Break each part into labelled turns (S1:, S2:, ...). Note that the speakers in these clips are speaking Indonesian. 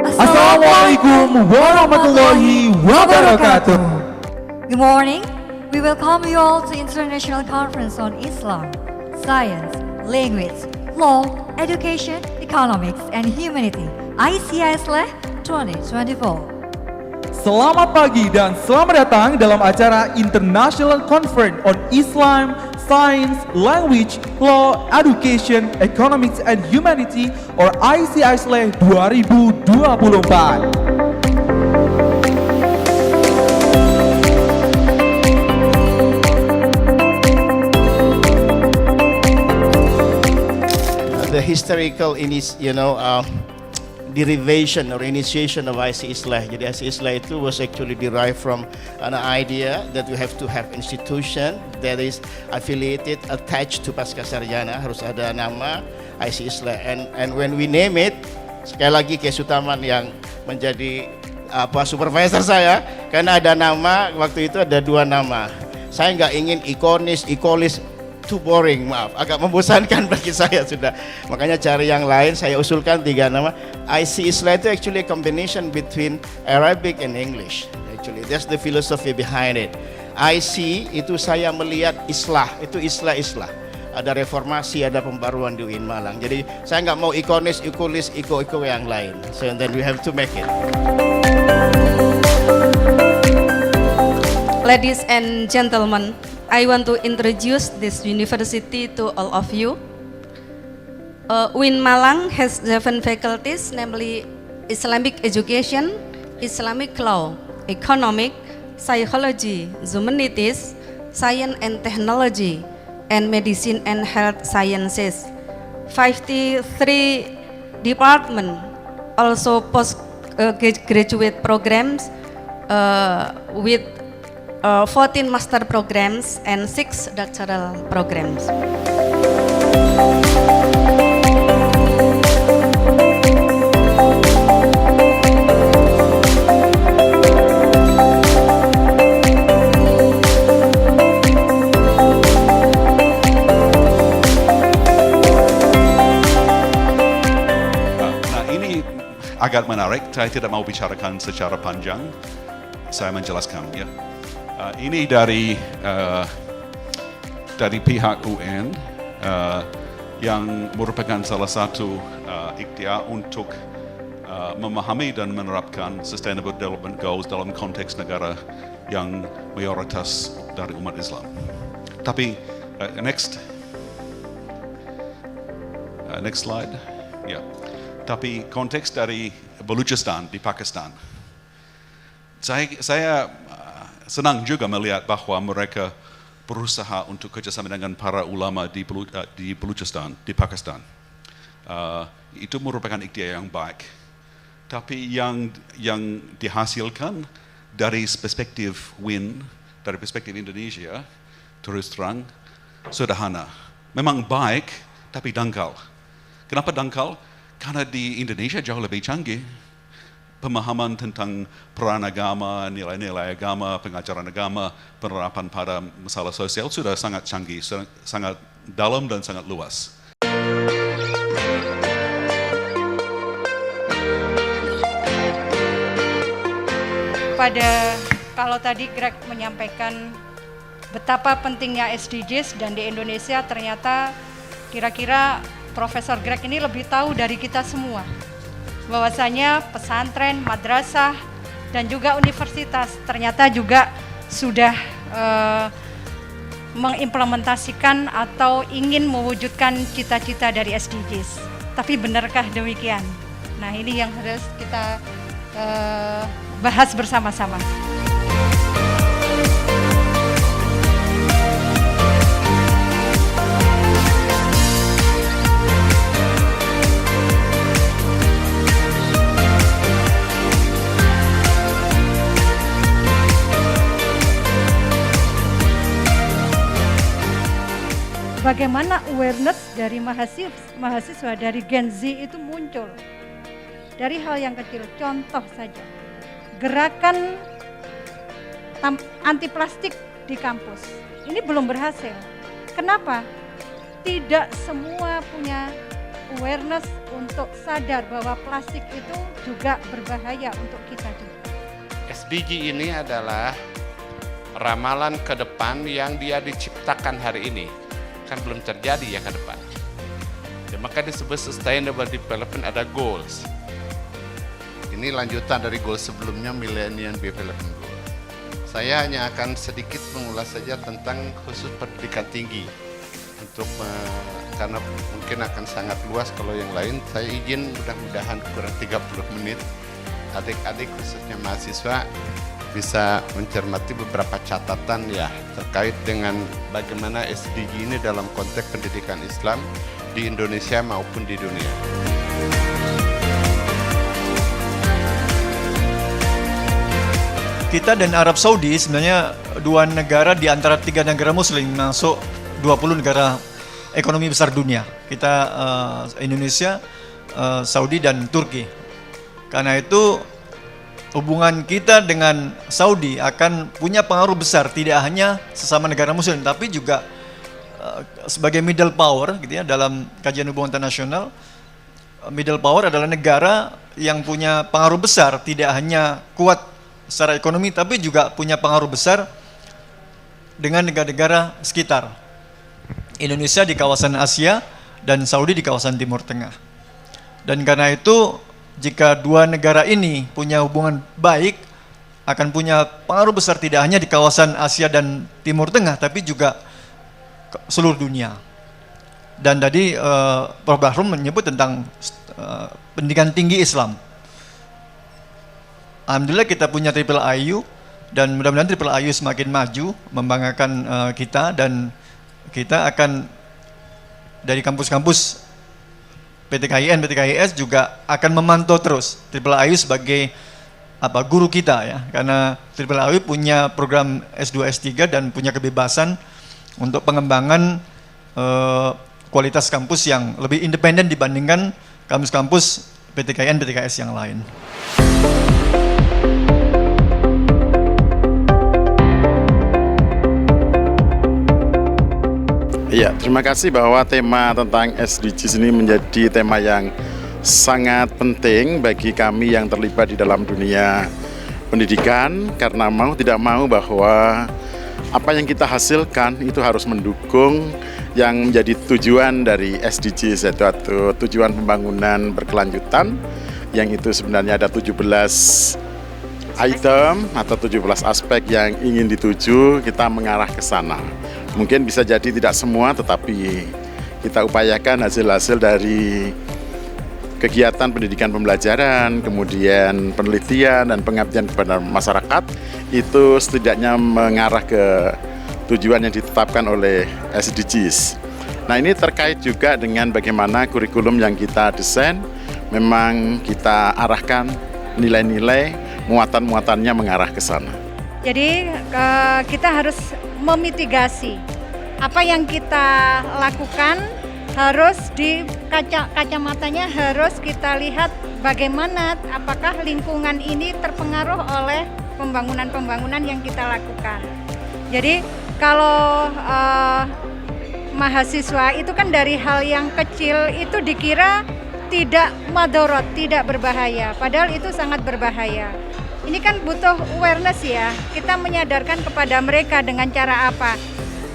S1: Assalamualaikum warahmatullahi wabarakatuh.
S2: Good morning. We welcome you all to International Conference on Islam, Science, Language, Law, Education, Economics, and Humanity, ICISLE 2024.
S1: Selamat pagi dan selamat datang dalam acara International Conference on Islam, Science, Language, Law, Education, Economics, and Humanity or ICISLE 2024.
S3: The historical derivation or initiation of ICISLE. Jadi ICISLE itu was actually derived from an idea that we have to have institution that is affiliated, attached to Pasca Sarjana, harus ada nama ICISLE. And when we name it, sekali lagi Kiai Sutaman yang menjadi supervisor saya, karena ada nama, waktu itu ada dua nama. Saya nggak ingin ikonis, too boring, maaf, agak membosankan bagi saya sudah. Makanya cari yang lain, saya usulkan 3 nama. ICISLE itu actually a combination between Arabic and English. Actually, that's the philosophy behind it. IC itu saya melihat islah, itu islah. Ada reformasi, ada pembaruan di UIN Malang. Jadi saya nggak mau ikonis, iko yang lain. So then we have to make it.
S4: Ladies and gentlemen, I want to introduce this university to all of you. UIN Malang has 7 faculties, namely Islamic Education, Islamic Law, Economic, Psychology, Humanities, Science and Technology, and Medicine and Health Sciences. 53 departments, also postgraduate programs with 14 master programs and 6 doctoral programs.
S5: Nah, ini agak menarik, saya tidak mau bicarakan secara panjang, saya menjelaskan ya. Ini dari pihak UN yang merupakan salah satu ikhtiar untuk memahami dan menerapkan Sustainable Development Goals dalam konteks negara yang mayoritas dari umat Islam. Tapi next slide, ya. Tapi konteks dari Balochistan di Pakistan, saya senang juga melihat bahwa mereka berusaha untuk kerjasama dengan para ulama di Balochistan, di Pakistan. Itu merupakan ikhtiar yang baik. Tapi yang dihasilkan dari perspektif WIN, dari perspektif Indonesia, terus terang, sederhana. Memang baik, tapi dangkal. Kenapa dangkal? Karena di Indonesia jauh lebih canggih. Pemahaman tentang peran agama, nilai-nilai agama, pengajaran agama, penerapan pada masalah sosial sudah sangat canggih, sangat dalam dan sangat luas.
S6: Kalau tadi Greg menyampaikan betapa pentingnya SDGs dan di Indonesia ternyata kira-kira Profesor Greg ini lebih tahu dari kita semua. Bahwasanya pesantren, madrasah, dan juga universitas ternyata juga sudah mengimplementasikan atau ingin mewujudkan cita-cita dari SDGs. Tapi benarkah demikian? Nah, ini yang harus kita bahas bersama-sama. Bagaimana awareness dari mahasiswa dari Gen Z itu muncul dari hal yang kecil. Contoh saja, gerakan anti plastik di kampus ini belum berhasil. Kenapa? Tidak semua punya awareness untuk sadar bahwa plastik itu juga berbahaya untuk kita juga.
S7: SDG ini adalah ramalan ke depan yang dia diciptakan hari ini, kan belum terjadi ya ke depan. Ya, maka disebut Sustainable Development, ada goals. Ini lanjutan dari goals sebelumnya, Millennium Development Goals. Saya hanya akan sedikit mengulas saja tentang khusus pendidikan tinggi. Karena mungkin akan sangat luas kalau yang lain, saya izin mudah-mudahan kurang 30 menit. Adik-adik khususnya mahasiswa bisa mencermati beberapa catatan ya terkait dengan bagaimana SDG ini dalam konteks pendidikan Islam di Indonesia maupun di dunia.
S8: Kita dan Arab Saudi sebenarnya dua negara di antara 3 negara muslim masuk 20 negara ekonomi besar dunia. Kita Indonesia, Saudi dan Turki. Karena itu hubungan kita dengan Saudi akan punya pengaruh besar, tidak hanya sesama negara muslim tapi juga sebagai middle power gitu ya, dalam kajian hubungan internasional. Middle power adalah negara yang punya pengaruh besar, tidak hanya kuat secara ekonomi tapi juga punya pengaruh besar dengan negara-negara sekitar. Indonesia di kawasan Asia dan Saudi di kawasan Timur Tengah. Dan karena itu jika dua negara ini punya hubungan baik, akan punya pengaruh besar tidak hanya di kawasan Asia dan Timur Tengah tapi juga seluruh dunia. Dan tadi Prof. Bahrum menyebut tentang pendidikan tinggi Islam. Alhamdulillah kita punya Triple IU dan mudah-mudahan Triple IU semakin maju membanggakan kita, dan kita akan dari kampus-kampus PTKIN, PTKIS juga akan memantau terus Triple IU sebagai guru kita ya, karena Triple IU punya program S2, S3 dan punya kebebasan untuk pengembangan kualitas kampus yang lebih independen dibandingkan kampus-kampus PTKIN, PTKS yang lain.
S9: Iya, terima kasih bahwa tema tentang SDGs ini menjadi tema yang sangat penting bagi kami yang terlibat di dalam dunia pendidikan, karena mau tidak mau bahwa apa yang kita hasilkan itu harus mendukung yang menjadi tujuan dari SDGs, yaitu tujuan pembangunan berkelanjutan, yang itu sebenarnya ada 17 item atau 17 aspek yang ingin dituju, kita mengarah ke sana. Mungkin bisa jadi tidak semua, tetapi kita upayakan hasil-hasil dari kegiatan pendidikan pembelajaran, kemudian penelitian dan pengabdian kepada masyarakat, itu setidaknya mengarah ke tujuan yang ditetapkan oleh SDGs. Nah, ini terkait juga dengan bagaimana kurikulum yang kita desain, memang kita arahkan nilai-nilai, muatan-muatannya mengarah ke sana.
S6: Jadi kita harus memitigasi apa yang kita lakukan, harus di kacamatanya harus kita lihat bagaimana apakah lingkungan ini terpengaruh oleh pembangunan-pembangunan yang kita lakukan. Jadi kalau mahasiswa itu kan dari hal yang kecil itu dikira tidak madorot, tidak berbahaya, padahal itu sangat berbahaya. Ini kan butuh awareness ya, kita menyadarkan kepada mereka dengan cara apa.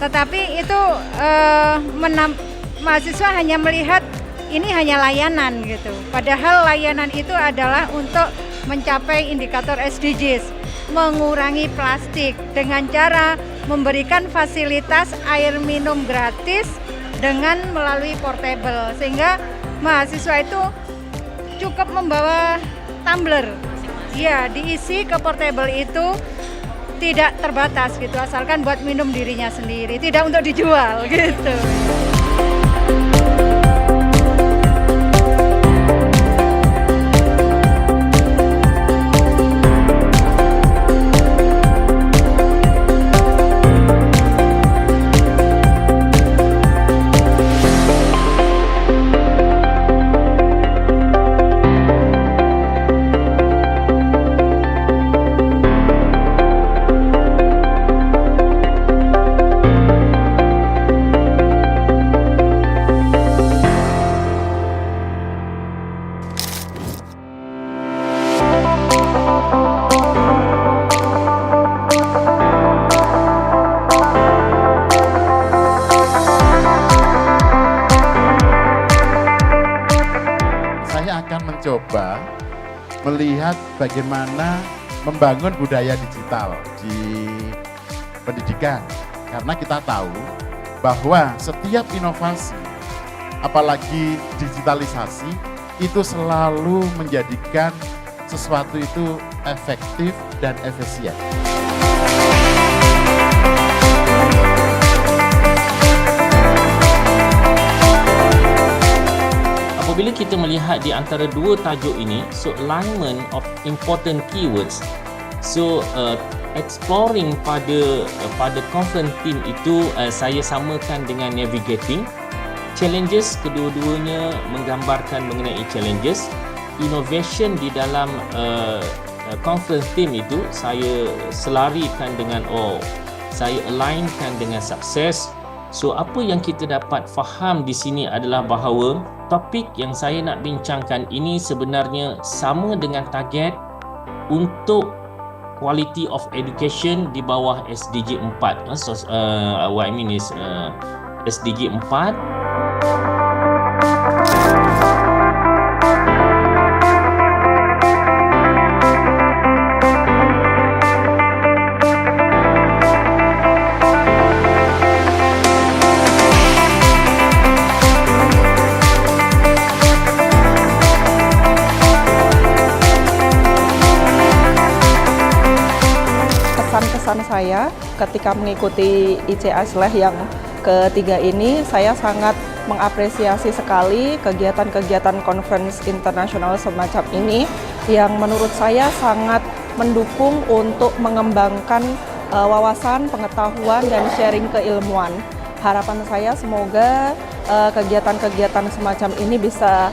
S6: Tetapi itu mahasiswa hanya melihat ini hanya layanan gitu. Padahal layanan itu adalah untuk mencapai indikator SDGs, mengurangi plastik dengan cara memberikan fasilitas air minum gratis dengan melalui portable, sehingga mahasiswa itu cukup membawa tumbler. Ya, diisi ke portable itu tidak terbatas gitu, asalkan buat minum dirinya sendiri, tidak untuk dijual gitu.
S9: melihat bagaimana membangun budaya digital di pendidikan. Karena kita tahu bahwa setiap inovasi, apalagi digitalisasi, itu selalu menjadikan sesuatu itu efektif dan efisien.
S10: Apabila kita melihat di antara dua tajuk ini, so alignment of important keywords, so exploring pada conference team itu saya samakan dengan navigating. Challenges kedua-duanya menggambarkan mengenai challenges. Innovation di dalam conference team itu saya selarikan dengan saya alignkan dengan sukses. So apa yang kita dapat faham di sini adalah bahawa topik yang saya nak bincangkan ini sebenarnya sama dengan target untuk quality of education di bawah SDG 4. What I mean is SDG 4.
S11: Kesan saya ketika mengikuti ICA ISLEH yang ketiga ini, saya sangat mengapresiasi sekali kegiatan-kegiatan conference internasional semacam ini yang menurut saya sangat mendukung untuk mengembangkan wawasan, pengetahuan, dan sharing keilmuan. Harapan saya semoga kegiatan-kegiatan semacam ini bisa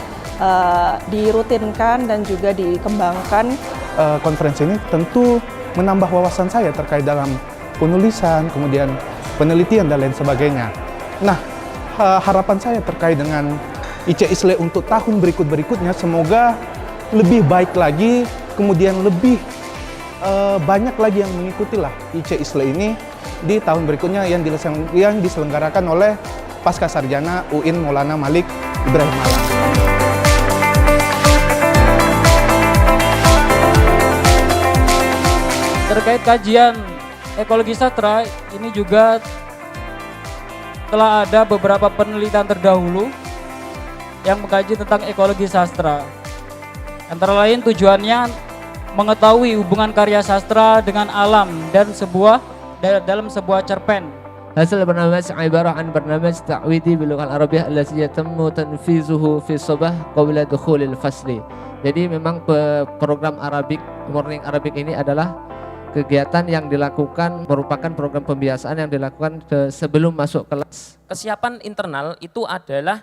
S11: dirutinkan dan juga dikembangkan.
S12: Konferensi ini tentu menambah wawasan saya terkait dalam penulisan, kemudian penelitian dan lain sebagainya. Nah, harapan saya terkait dengan ICA ISLEH untuk tahun berikut-berikutnya semoga lebih baik lagi, kemudian lebih banyak lagi yang mengikutilah ICA ISLEH ini di tahun berikutnya yang diselenggarakan oleh Pasca Sarjana UIN Maulana Malik Ibrahim Malang.
S13: Terkait kajian ekologi sastra, ini juga telah ada beberapa penelitian terdahulu yang mengkaji tentang ekologi sastra. Antara lain tujuannya mengetahui hubungan karya sastra dengan alam dan dalam sebuah cerpen.
S14: Hasil barnamij ibarah an barnamij ta'widi bil lughah al-arabiyyah allazi yatammu tanfizuhu fi sabah qabla dukhulil fasli. Jadi memang program Morning Arabic ini adalah kegiatan yang dilakukan merupakan program pembiasaan yang dilakukan sebelum masuk kelas.
S15: Kesiapan internal itu adalah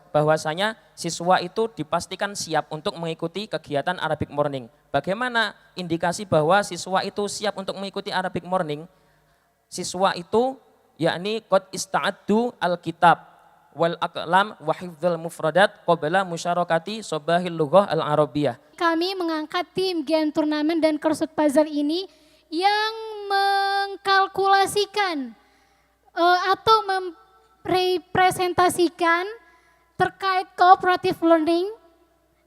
S15: bahwasanya siswa itu dipastikan siap untuk mengikuti kegiatan Arabic Morning. Bagaimana indikasi bahwa siswa itu siap untuk mengikuti Arabic Morning? Siswa itu yakni qad ista'addu al-kitab wal aqlam wa hifdzal mufradat qabla musyarakati sobahil lughah al-arabiyyah.
S16: Kami mengangkat tim Gen Turnamen dan Kersut Puzzle ini yang mengkalkulasikan atau merepresentasikan terkait cooperative learning,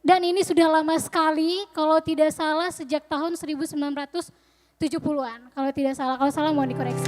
S16: dan ini sudah lama sekali, kalau tidak salah sejak tahun 1970-an. Kalau tidak salah, kalau salah mohon dikoreksi.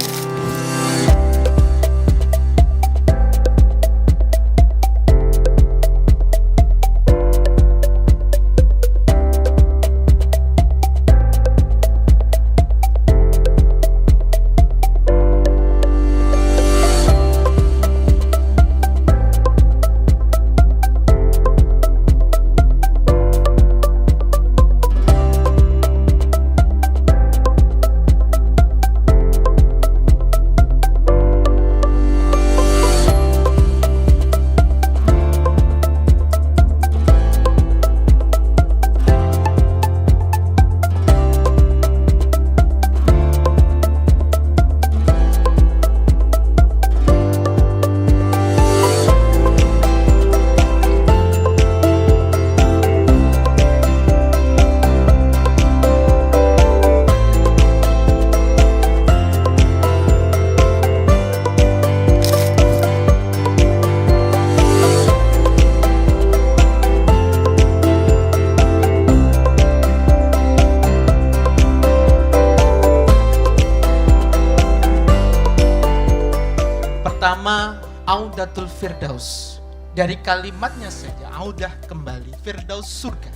S17: nama Audatul Firdaus. Dari kalimatnya saja, audah kembali, Firdaus surga.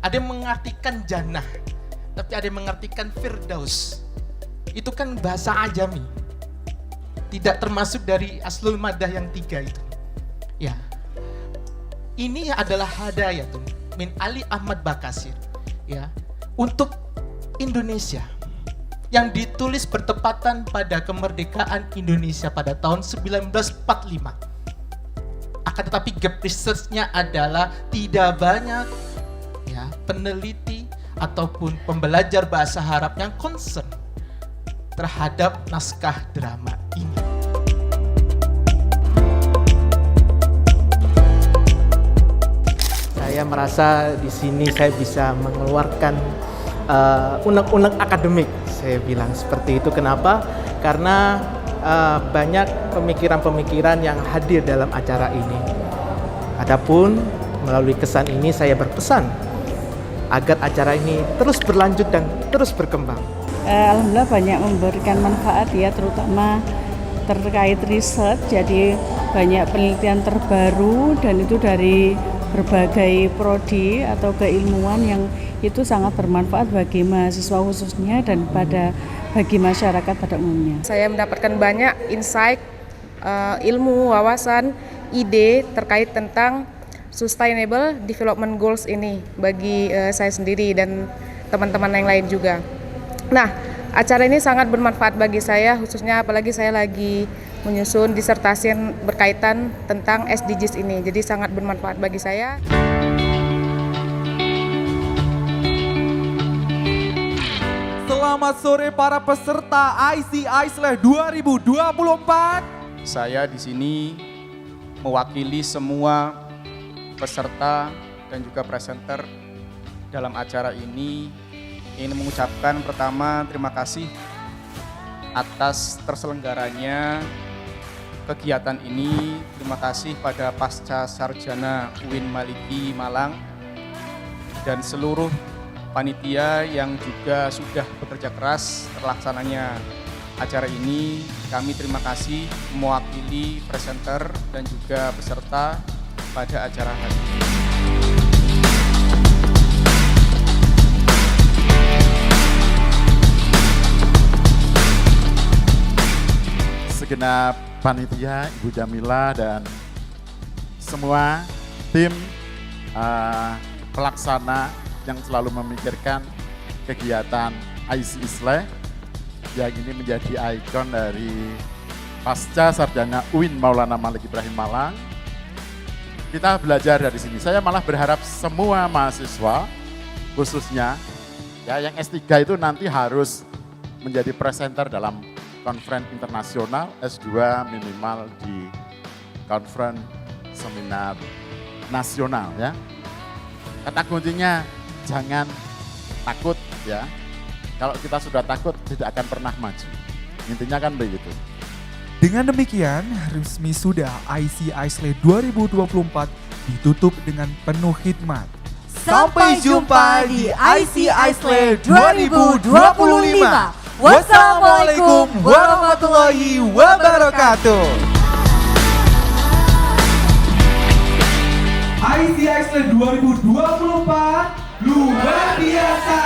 S17: Ada yang mengartikan jannah, tapi ada yang mengartikan Firdaus. Itu kan bahasa ajami. Tidak termasuk dari aslul madah yang 3 itu. Ya. Ini adalah hadayatun min Ali Ahmad Bakasir, ya, untuk Indonesia yang ditulis bertepatan pada kemerdekaan Indonesia pada tahun 1945. Akan tetapi gap research-nya adalah tidak banyak, ya, peneliti ataupun pembelajar bahasa Arab yang concern terhadap naskah drama ini.
S18: Saya merasa di sini saya bisa mengeluarkan unek-unek akademik, saya bilang seperti itu. Kenapa? Karena banyak pemikiran-pemikiran yang hadir dalam acara ini. Adapun melalui kesan ini saya berpesan agar acara ini terus berlanjut dan terus berkembang.
S19: Alhamdulillah banyak memberikan manfaat ya, terutama terkait riset. Jadi banyak penelitian terbaru dan itu dari berbagai prodi atau keilmuan yang itu sangat bermanfaat bagi mahasiswa khususnya dan bagi masyarakat pada umumnya.
S20: Saya mendapatkan banyak insight, ilmu, wawasan, ide terkait tentang Sustainable Development Goals ini bagi saya sendiri dan teman-teman yang lain juga. Nah, acara ini sangat bermanfaat bagi saya, khususnya apalagi saya lagi menyusun disertasi yang berkaitan tentang SDGs ini. Jadi sangat bermanfaat bagi saya.
S1: Selamat sore para peserta IC Isleh 2024.
S21: Saya di sini mewakili semua peserta dan juga presenter dalam acara ini. Ingin mengucapkan pertama terima kasih atas terselenggaranya kegiatan ini. Terima kasih pada Pasca Sarjana UIN Maliki Malang dan seluruh panitia yang juga sudah bekerja keras terlaksananya acara ini. Kami terima kasih mewakili presenter dan juga peserta pada acara hari ini.
S9: Segenap panitia, Ibu Jamila dan semua tim pelaksana yang selalu memikirkan kegiatan IC Isleh yang ini menjadi ikon dari Pasca Sarjana UIN Maulana Malik Ibrahim Malang. Kita belajar dari sini. Saya malah berharap semua mahasiswa khususnya ya yang S3 itu nanti harus menjadi presenter dalam konferensi internasional, S2 minimal di konferensi seminar nasional ya. Kata kuncinya jangan takut ya. Kalau kita sudah takut tidak akan pernah maju. Intinya kan begitu.
S1: Dengan demikian, resmi sudah IC Isleh 2024 ditutup dengan penuh hikmat.
S2: Sampai jumpa di IC Isleh 2025. Wassalamualaikum warahmatullahi wabarakatuh.
S1: IC Isleh 2024 luar biasa.